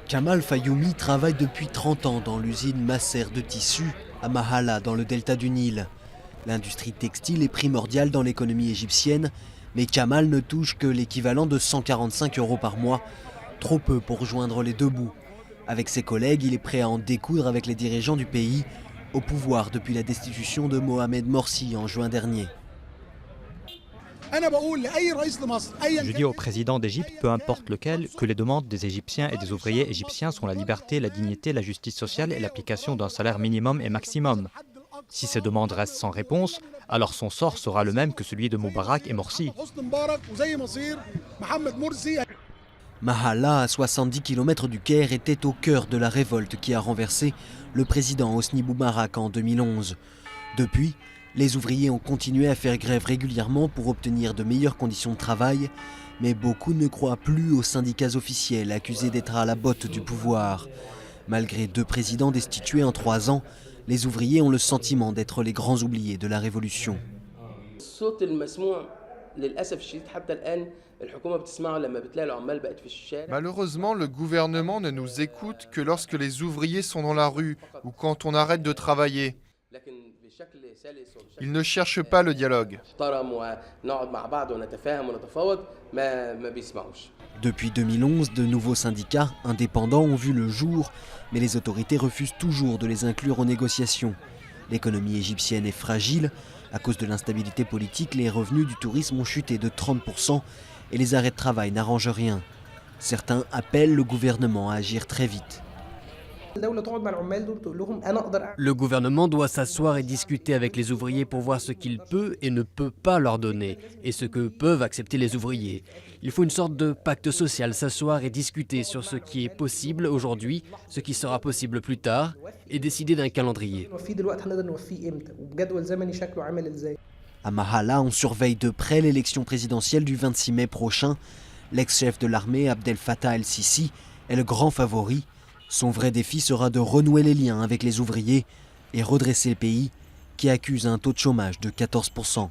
Kamal Fayoumi travaille depuis 30 ans dans l'usine Masser de tissus à Mahala, dans le delta du Nil. L'industrie textile est primordiale dans l'économie égyptienne, mais Kamal ne touche que l'équivalent de 145 € par mois, trop peu pour joindre les deux bouts. Avec ses collègues, il est prêt à en découdre avec les dirigeants du pays, au pouvoir depuis la destitution de Mohamed Morsi en juin dernier. Je dis au président d'Égypte, peu importe lequel, que les demandes des Égyptiens et des ouvriers égyptiens sont la liberté, la dignité, la justice sociale et l'application d'un salaire minimum et maximum. Si ces demandes restent sans réponse, alors son sort sera le même que celui de Moubarak et Morsi. Mahala, à 70 km du Caire, était au cœur de la révolte qui a renversé le président Hosni Moubarak en 2011. Depuis, les ouvriers ont continué à faire grève régulièrement pour obtenir de meilleures conditions de travail, mais beaucoup ne croient plus aux syndicats officiels accusés d'être à la botte du pouvoir. Malgré 2 présidents destitués en 3 ans, les ouvriers ont le sentiment d'être les grands oubliés de la révolution. Malheureusement, le gouvernement ne nous écoute que lorsque les ouvriers sont dans la rue ou quand on arrête de travailler. Ils ne cherchent pas le dialogue. Depuis 2011, de nouveaux syndicats indépendants ont vu le jour, mais les autorités refusent toujours de les inclure aux négociations. L'économie égyptienne est fragile. À cause de l'instabilité politique, les revenus du tourisme ont chuté de 30% et les arrêts de travail n'arrangent rien. Certains appellent le gouvernement à agir très vite. Le gouvernement doit s'asseoir et discuter avec les ouvriers pour voir ce qu'il peut et ne peut pas leur donner, et ce que peuvent accepter les ouvriers. Il faut une sorte de pacte social, s'asseoir et discuter sur ce qui est possible aujourd'hui, ce qui sera possible plus tard, et décider d'un calendrier. À Mahala, on surveille de près l'élection présidentielle du 26 mai prochain. L'ex-chef de l'armée, Abdel Fattah el-Sisi, est le grand favori. Son vrai défi sera de renouer les liens avec les ouvriers et redresser le pays qui accuse un taux de chômage de 14%.